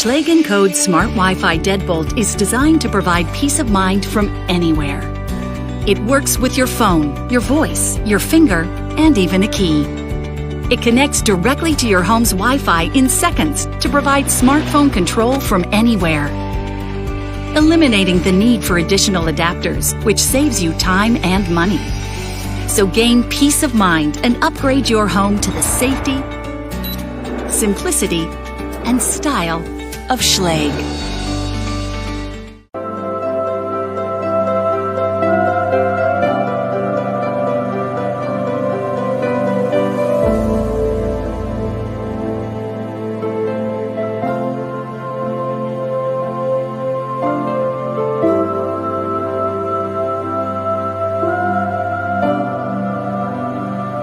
Schlage Encode Smart Wi-Fi Deadbolt is designed to provide peace of mind from anywhere. It works with your phone, your voice, your finger, and even a key. It connects directly to your home's Wi-Fi in seconds to provide smartphone control from anywhere, eliminating the need for additional adapters, which saves you time and money. So gain peace of mind and upgrade your home to the safety, simplicity, and style of Schlage.